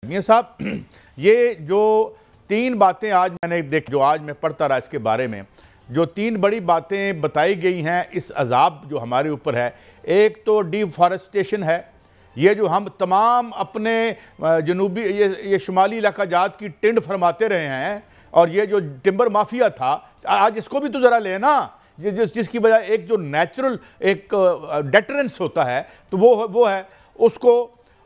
میاں صاحب یہ جو تین باتیں آج میں نے جو آج میں پڑھتا رہا اس کے بارے میں جو تین بڑی باتیں بتائی گئی ہیں اس عذاب جو ہمارے اوپر ہے، ایک تو ڈیفارسٹیشن ہے، یہ جو ہم تمام اپنے جنوبی یہ شمالی علاقہ جات کی ٹنڈ فرماتے رہے ہیں، اور یہ جو ٹمبر مافیا تھا آج اس کو بھی تو ذرا لینا، جس کی وجہ ایک جو نیچرل ایک ڈیٹرنس ہوتا ہے تو وہ ہے اس کو،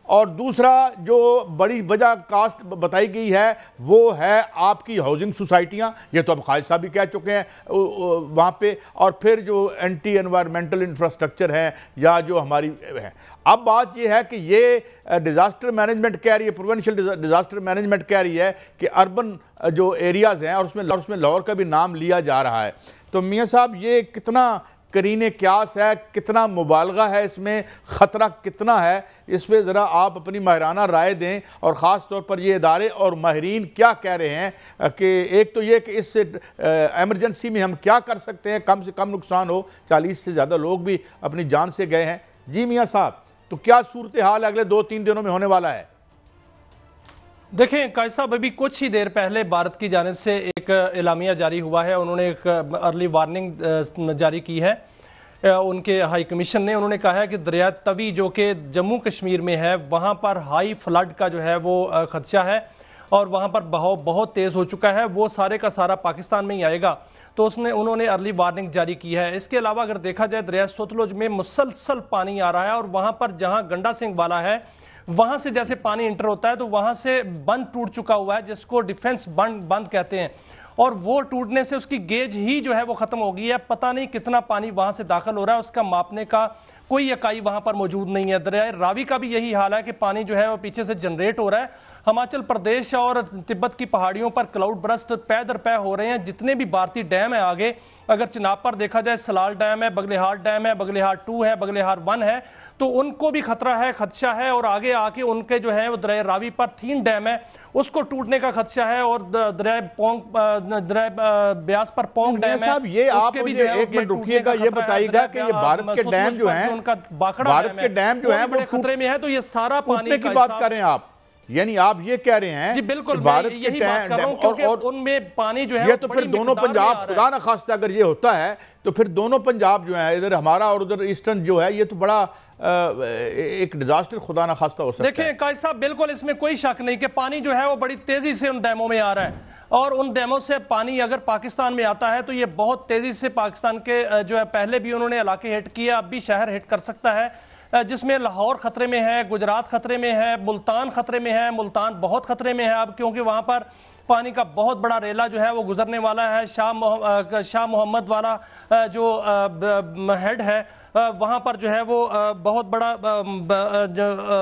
اور دوسرا جو بڑی وجہ کاسٹ بتائی گئی ہے وہ ہے آپ کی ہاؤسنگ سوسائٹیاں، یہ تو اب خالد صاحب بھی کہہ چکے ہیں وہاں پہ، اور پھر جو اینٹی انوائرمنٹل انفراسٹرکچر ہے یا جو ہماری ہے۔ اب بات یہ ہے کہ یہ ڈیزاسٹر مینجمنٹ کہہ رہی ہے، پروونشل ڈیزاسٹر مینجمنٹ کہہ رہی ہے کہ اربن جو ایریاز ہیں اور اس میں لاہور کا بھی نام لیا جا رہا ہے، تو میاں صاحب یہ کتنا قرین قیاس ہے، کتنا مبالغہ ہے، اس میں خطرہ کتنا ہے، اس پہ ذرا آپ اپنی ماہرانہ رائے دیں، اور خاص طور پر یہ ادارے اور ماہرین کیا کہہ رہے ہیں کہ ایک تو یہ کہ اس سے ایمرجنسی میں ہم کیا کر سکتے ہیں، کم سے کم نقصان ہو، 40 سے زیادہ لوگ بھی اپنی جان سے گئے ہیں۔ جی میاں صاحب، تو کیا صورتحال اگلے 2-3 دنوں میں ہونے والا ہے؟ دیکھیں قائد صاحب، ابھی کچھ ہی دیر پہلے بھارت کی جانب سے ایک اعلامیہ جاری ہوا ہے، انہوں نے ایک ارلی وارننگ جاری کی ہے ان کے ہائی کمیشن نے۔ انہوں نے کہا ہے کہ دریا توی جو کہ جموں کشمیر میں ہے وہاں پر ہائی فلڈ کا جو ہے وہ خدشہ ہے، اور وہاں پر بہاؤ بہت تیز ہو چکا ہے، وہ سارے کا سارا پاکستان میں ہی آئے گا، تو انہوں نے ارلی وارننگ جاری کی ہے۔ اس کے علاوہ اگر دیکھا جائے دریا ستلج میں مسلسل پانی آ رہا ہے، اور وہاں پر جہاں گنڈا سنگھ والا ہے وہاں سے جیسے پانی انٹر ہوتا ہے تو وہاں سے بند ٹوٹ چکا ہوا ہے جس کو ڈیفنس بند کہتے ہیں، اور وہ ٹوٹنے سے اس کی گیج ہی جو ہے وہ ختم ہو گئی ہے، پتہ نہیں کتنا پانی وہاں سے داخل ہو رہا ہے، اس کا ماپنے کا کوئی اکائی وہاں پر موجود نہیں ہے۔ دریائے راوی کا بھی یہی حال ہے کہ پانی جو ہے وہ پیچھے سے جنریٹ ہو رہا ہے، ہماچل پردیش اور تبت کی پہاڑیوں پر کلاؤڈ برسٹ پے در پے ہو رہے ہیں، جتنے بھی بھارتی ڈیم ہیں آگے، اگر چناب پر دیکھا جائے سلال ڈیم ہے، بگلہار ڈیم ہے، بگلہار 2 ہے، بگلہار 1 ہے، تو ان کو بھی خطرہ ہے، خدشہ ہے، اور آگے آ کے ان کے جو ہے وہ دریائے راوی پر 3 ڈیم ہے اس کو ٹوٹنے کا خدشہ ہے، اور دریائے بیاس پر پونگ ڈیم ہے۔ صاحب یہ آپ مجھے ایک منٹ رکیے گا، یہ بتائیے گا کہ یہ بھارت کے ڈیم جو ہیں وہ خطرے میں ہے، تو یہ سارا پانی کی بات کریں آپ، یعنی آپ یہ کہہ رہے ہیں جی بالکل میں یہی بات کر رہا ہوں، کیونکہ ان میں پانی جو ہے یہ تو پھر دونوں پنجاب، خدا نہ خواستہ اگر یہ ہوتا ہے تو پھر دونوں پنجاب جو ہیں، ادھر ہمارا اور ادھر ایسٹرن جو ہے، یہ تو بڑا ایک ڈیزاسٹر خدا نہ خواستہ ہو سکتا ہے۔ دیکھیں قائد صاحب، بالکل اس میں کوئی شک نہیں کہ پانی جو ہے وہ بڑی تیزی سے ان ڈیموں میں آ رہا ہے، اور ان ڈیموں سے پانی اگر پاکستان میں آتا ہے تو یہ بہت تیزی سے پاکستان کے جو ہے، پہلے بھی انہوں نے علاقے ہٹ کیے، اب بھی شہر ہٹ کر سکتا ہے، جس میں لاہور خطرے میں ہے، گجرات خطرے میں ہے، ملتان خطرے میں ہے، ملتان بہت خطرے میں ہے اب، کیونکہ وہاں پر پانی کا بہت بڑا ریلا جو ہے وہ گزرنے والا ہے۔ شاہ محمد والا جو ہیڈ ہے وہاں پر جو ہے وہ بہت بڑا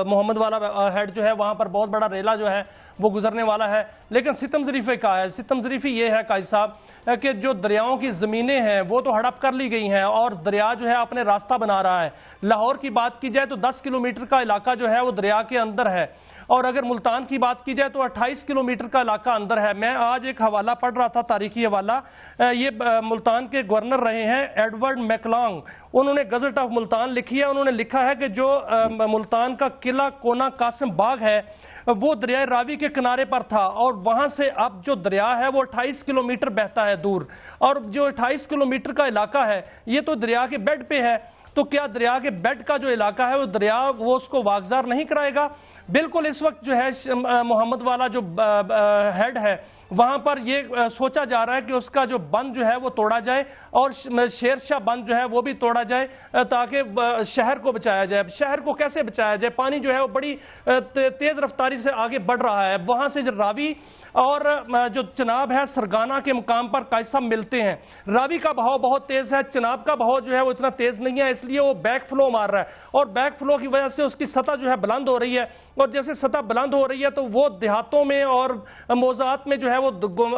محمد والا ہیڈ جو ہے وہاں پر بہت بڑا ریلا جو ہے وہ گزرنے والا ہے۔ لیکن ستم ظریفے کا ہے، ستم ظریفی یہ ہے قائد صاحب کہ جو دریاؤں کی زمینیں ہیں وہ تو ہڑپ کر لی گئی ہیں، اور دریا جو ہے اپنے راستہ بنا رہا ہے۔ لاہور کی بات کی جائے تو 10 کلومیٹر کا علاقہ جو ہے وہ دریا کے اندر ہے، اور اگر ملتان کی بات کی جائے تو 28 کلومیٹر کا علاقہ اندر ہے۔ میں آج ایک حوالہ پڑھ رہا تھا، تاریخی حوالہ، یہ ملتان کے گورنر رہے ہیں ایڈورڈ میکلانگ، انہوں نے گزٹ آف ملتان لکھی ہے، انہوں نے لکھا ہے کہ جو ملتان کا قلعہ کونا قاسم باغ ہے وہ دریائے راوی کے کنارے پر تھا، اور وہاں سے اب جو دریا ہے وہ 28 کلومیٹر بہتا ہے دور، اور جو 28 کلومیٹر کا علاقہ ہے یہ تو دریا کے بیڈ پہ ہے، تو کیا دریا کے بیڈ کا جو علاقہ ہے وہ دریا وہ اس کو واگزار نہیں کرائے گا؟ بالکل اس وقت جو ہے محمد والا جو ہیڈ ہے وہاں پر یہ سوچا جا رہا ہے کہ اس کا جو بند جو ہے وہ توڑا جائے، اور شیر شاہ بند جو ہے وہ بھی توڑا جائے تاکہ شہر کو بچایا جائے۔ شہر کو کیسے بچایا جائے؟ پانی جو ہے وہ بڑی تیز رفتاری سے آگے بڑھ رہا ہے، وہاں سے جو راوی اور جو چناب ہے سرگانہ کے مقام پر قائد صاحب ملتے ہیں، راوی کا بہاؤ بہت تیز ہے، چناب کا بہاؤ جو ہے وہ اتنا تیز نہیں ہے، اس لیے وہ بیک فلو مار رہا ہے، اور بیک فلو کی وجہ سے اس کی سطح جو ہے بلند ہو رہی ہے، اور جیسے سطح بلند ہو رہی ہے تو وہ دیہاتوں میں اور موضوعات میں جو ہے وہ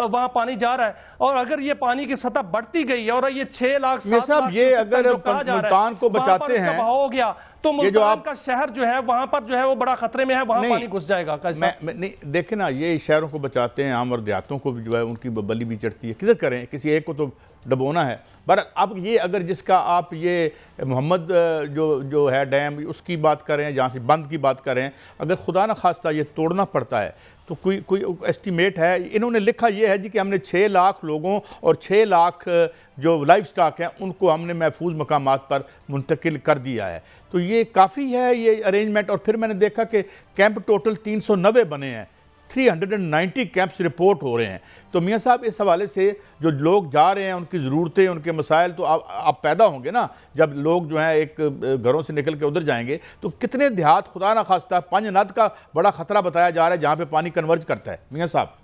وہاں پانی جا رہا ہے، اور اگر یہ پانی کی سطح بڑھتی گئی اور یہ 6 لاکھ 7 لاکھ یہ اگر ملتان کو بچاتے ہیں ہو گیا تو ملتان کا شہر جو ہے وہاں پر جو ہے وہ بڑا خطرے میں ہے، وہاں پانی گھس جائے گا۔ نہیں دیکھیں نا، یہ شہروں کو بچاتے ہیں، عام اور دیہاتوں کو جو ہے ان کی بلی بھی چڑھتی ہے، کدھر کریں، کسی ایک کو تو ڈبونا ہے۔ اب یہ اگر جس کا آپ یہ محمد جو ہے ڈیم اس کی بات کریں، جہاں سے بند کی بات کریں، اگر خدا نہ خواستہ یہ توڑنا پڑتا ہے تو کوئی ایسٹیمیٹ ہے؟ انہوں نے لکھا یہ ہے جی کہ ہم نے 6 لاکھ لوگوں اور 6 لاکھ جو لائف سٹاک ہیں ان کو ہم نے محفوظ مقامات پر منتقل کر دیا ہے، تو یہ کافی ہے یہ ارینجمنٹ۔ اور پھر میں نے دیکھا کہ کیمپ ٹوٹل 390 بنے ہیں، 390 کیمپس رپورٹ ہو رہے ہیں۔ تو میاں صاحب اس حوالے سے جو لوگ جا رہے ہیں ان کی ضرورتیں، ان کے مسائل تو آپ پیدا ہوں گے نا، جب لوگ جو ہیں ایک گھروں سے نکل کے ادھر جائیں گے تو کتنے دیہات خدا نہ خواستہ پنجناد کا بڑا خطرہ بتایا جا رہا ہے جہاں پہ پانی کنورج کرتا ہے میاں صاحب؟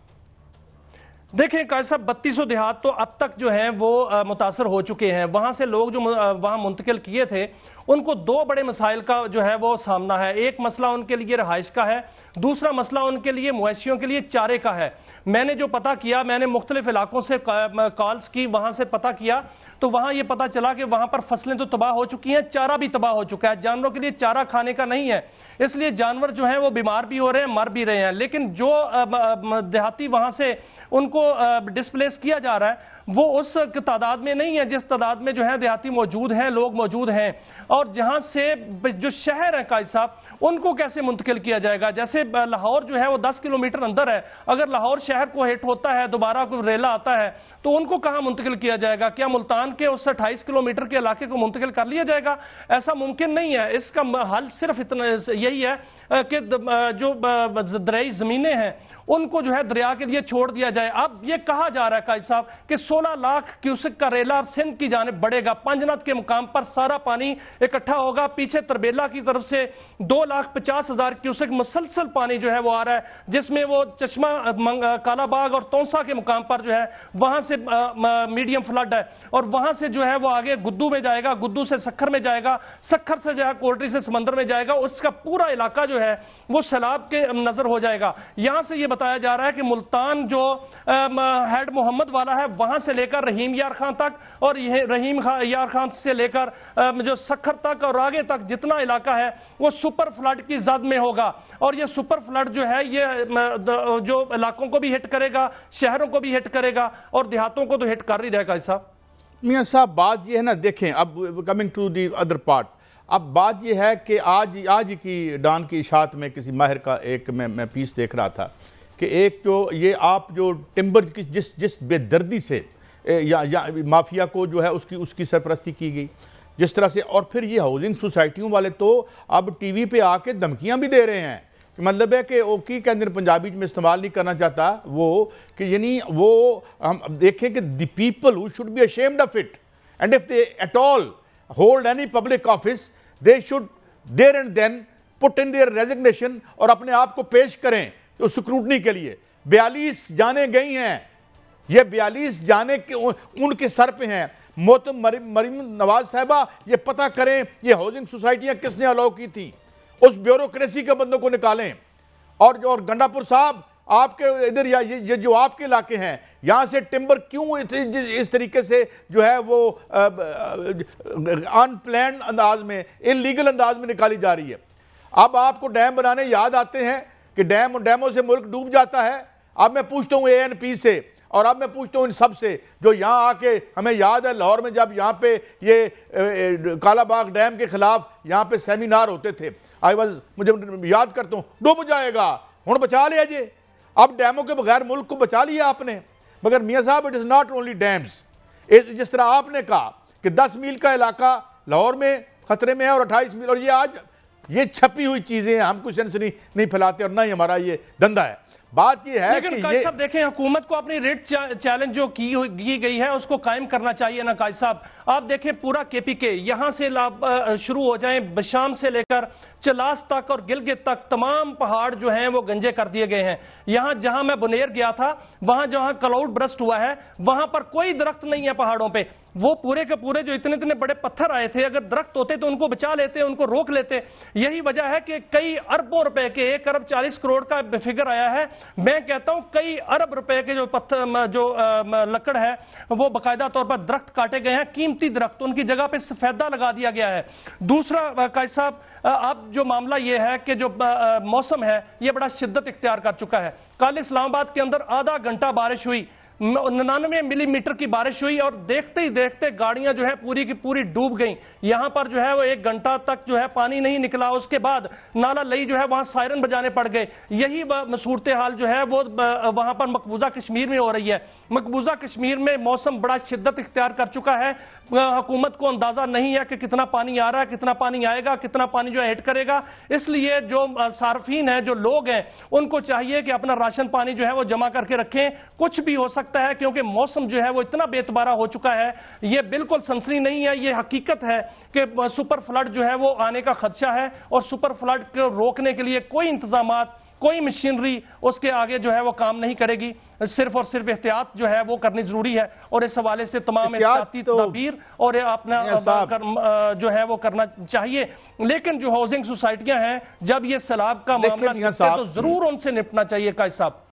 دیکھیں قائد صاحب 3200 دیہات تو اب تک جو ہیں وہ متاثر ہو چکے ہیں۔ وہاں سے لوگ جو وہاں منتقل کیے تھے ان کو 2 بڑے مسائل کا جو ہے وہ سامنا ہے۔ ایک مسئلہ ان کے لیے رہائش کا ہے، دوسرا مسئلہ ان کے لیے مویشیوں کے لیے چارے کا ہے۔ میں نے جو پتہ کیا، میں نے مختلف علاقوں سے کالز کی، وہاں سے پتہ کیا تو وہاں یہ پتہ چلا کہ وہاں پر فصلیں تو تباہ ہو چکی ہیں، چارہ بھی تباہ ہو چکا ہے۔ جانوروں کے لیے چارہ کھانے کا نہیں ہے، اس لیے جانور جو ہیں وہ بیمار بھی ہو رہے ہیں، مر بھی رہے ہیں۔ لیکن جو دیہاتی وہاں سے ان کو ڈسپلیس کیا جا رہا ہے وہ اس تعداد میں نہیں ہے جس تعداد میں جو ہے دیہاتی موجود ہیں، لوگ موجود ہیں۔ اور جہاں سے جو شہر ہیں قائد صاحب ان کو کیسے منتقل کیا جائے گا؟ جیسے لاہور جو ہے وہ 10 کلومیٹر اندر ہے، اگر لاہور شہر کو ہٹ ہوتا ہے، دوبارہ کوئی ریلا آتا ہے تو ان کو کہاں منتقل کیا جائے گا؟ کیا ملتان کے اس 28 کلومیٹر کے علاقے کو منتقل کر لیا جائے گا؟ ایسا ممکن نہیں ہے۔ اس کا حل صرف اتنا یہی ہے کہ جو دریا زمینیں ہیں ان کو جو ہے دریا کے لیے چھوڑ دیا جائے۔ اب یہ کہا جا رہا ہے قائد صاحب کہ 16 لاکھ کیوسک کا ریلا سندھ کی جانب بڑھے گا، پنجناد کے مقام پر سارا پانی اکٹھا ہوگا، پیچھے تربیلا کی طرف سے 2,50,000 کیوسک مسلسل پانی جو ہے وہ آ رہا ہے، جس میں وہ چشمہ کالا باغ اور تونسا کے مقام پر جو ہے وہاں سے میڈیم فلڈ ہے، اور وہاں سے جو ہے وہ آگے گدو میں جائے گا، گدو سے سکھر میں جائے گا، سکھر سے جو ہے کوٹری سے سمندر میں جائے گا، اس کا پورا علاقہ جو ہے وہ سیلاب کے نظر ہو جائے گا۔ یہاں سے یہ بتایا جا رہا ہے کہ ملتان جو ہیڈ محمد والا ہے وہاں سے لے کر رحیم یار خان تک، اور یہ رحیم یار خان سے لے کر جو سکھر تک اور آگے تک جتنا علاقہ ہے وہ سپر فلڈ کی زد میں ہوگا، اور یہ سپر فلڈ جو ہے یہ جو علاقوں کو بھی ہٹ کرے گا، شہروں کو بھی ہٹ کرے گا، اور دیہاتوں کو تو ہٹ کر ہی رہے گا۔ صاحب میاں صاحب بات یہ ہے نا، دیکھیں اب coming to the other part, اب بات یہ ہے کہ آج کی ڈان کی اشاعت میں کسی ماہر کا ایک میں پیس دیکھ رہا تھا کہ ایک جو یہ آپ جو ٹمبر کی جس بے دردی سے یا مافیا کو جو ہے اس کی سرپرستی کی گئی جس طرح سے، اور پھر یہ ہاؤسنگ سوسائٹیوں والے تو اب ٹی وی پہ آ کے دھمکیاں بھی دے رہے ہیں، مطلب ہے کہ وہ کی کہ اندر پنجابی میں استعمال نہیں کرنا چاہتا وہ، کہ یعنی وہ ہم دیکھیں کہ the people who should be ashamed of it and if they at all hold any public office they should there and then put in their resignation اور اپنے آپ کو پیش کریں اس سکروٹنی کے لیے۔ 42 جانیں گئی ہیں، یہ 42 جانیں ان کے سر پہ ہیں۔ محترم مریم نواز صاحبہ یہ پتہ کریں یہ ہاؤسنگ سوسائٹیاں کس نے الاؤ کی تھی، اس بیوروکریسی کے بندوں کو نکالیں۔ اور گنڈا پور صاحب آپ کے ادھر یہ جو آپ کے علاقے ہیں یہاں سے ٹمبر کیوں اس طریقے سے جو ہے وہ ان پلانڈ انداز میں انلیگل انداز میں نکالی جا رہی ہے؟ اب آپ کو ڈیم بنانے یاد آتے ہیں کہ ڈیموں سے ملک ڈوب جاتا ہے۔ اب میں پوچھتا ہوں اے این پی سے، اور اب میں پوچھتا ہوں ان سب سے جو یہاں آ کے، ہمیں یاد ہے لاہور میں جب یہاں پہ یہ کالا باغ ڈیم کے خلاف یہاں پہ سیمینار ہوتے تھے، مجھے یاد کرتا ہوں ڈوب جائے گا، ہوں بچا لیا جی، اب ڈیموں کے بغیر ملک کو بچا لیا آپ نے۔ مگر میاں صاحب it is not only dams, جس طرح آپ نے کہا کہ 10 میل کا علاقہ لاہور میں خطرے میں ہے اور 28 میل، اور یہ آج یہ چھپی ہوئی چیزیں ہیں، ہم کچھ سینس نہیں پھیلاتے اور نہ ہی ہمارا یہ دندہ ہے۔ بات یہ ہے لیکن قائد صاحب دیکھیں حکومت کو اپنی ریٹ چیلنج جو کی گئی ہے اس کو قائم کرنا چاہیے نا قائد صاحب۔ آپ دیکھیں پورا کے پی کے یہاں سے شروع ہو جائیں، بشام سے لے کر چلاس تک اور گلگت تک تمام پہاڑ جو ہیں وہ گنجے کر دیے گئے ہیں۔ یہاں جہاں میں بنیر گیا تھا وہاں جہاں کلاؤڈ برسٹ ہوا ہے وہاں پر کوئی درخت نہیں ہے پہاڑوں پہ، وہ پورے کے پورے جو اتنے اتنے بڑے پتھر آئے تھے، اگر درخت ہوتے تو ان کو بچا لیتے، ان کو روک لیتے. یہی وجہ ہے کہ کئی اربوں روپے کے 1 ارب 40 کروڑ کا فگر آیا ہے. میں کہتا ہوں کئی ارب روپے کے جو پتھر جو لکڑ ہے وہ باقاعدہ طور پر درخت کاٹے گئے ہیں، قیمتی درخت، ان کی جگہ پہ سفیدہ لگا دیا گیا ہے. دوسرا قائد صاحب، اب جو معاملہ یہ ہے کہ جو موسم ہے یہ بڑا شدت اختیار کر چکا ہے. کل اسلام آباد کے اندر آدھا گھنٹہ بارش ہوئی، 99 ملی میٹر کی بارش ہوئی، اور دیکھتے ہی دیکھتے گاڑیاں جو ہے پوری کی پوری ڈوب گئیں. یہاں پر جو ہے وہ 1 گھنٹہ تک جو ہے پانی نہیں نکلا. اس کے بعد نالا لئی جو ہے وہاں سائرن بجانے پڑ گئے. یہی صورتحال جو ہے وہ وہاں پر مقبوضہ کشمیر میں ہو رہی ہے. مقبوضہ کشمیر میں موسم بڑا شدت اختیار کر چکا ہے. حکومت کو اندازہ نہیں ہے کہ کتنا پانی آ رہا ہے، کتنا پانی آئے گا، کتنا پانی جو ہے ہٹ کرے گا. اس لیے جو صارفین ہیں، جو لوگ ہیں، ان کو چاہیے کہ اپنا راشن پانی جو ہے وہ جمع کر کے رکھیں. کچھ بھی ہو سکتا ہے کیونکہ موسم جو ہے وہ اتنا بے اعتبارہ ہو چکا ہے. یہ بالکل سنسنی نہیں ہے، یہ حقیقت ہے کہ سپر فلڈ جو ہے وہ آنے کا خدشہ ہے، اور سپر فلڈ کو روکنے کے لیے کوئی انتظامات، کوئی مشینری اس کے آگے جو ہے وہ کام نہیں کرے گی. صرف اور صرف احتیاط جو ہے وہ کرنی ضروری ہے، اور اس حوالے سے تمام احتیاطی تدابیر اور اپنا جو ہے وہ کرنا چاہیے. لیکن جو ہاؤسنگ سوسائٹیاں ہیں، جب یہ سیلاب کا معاملہ نکلے تو ضرور ان سے نپٹنا چاہیے قائد صاحب.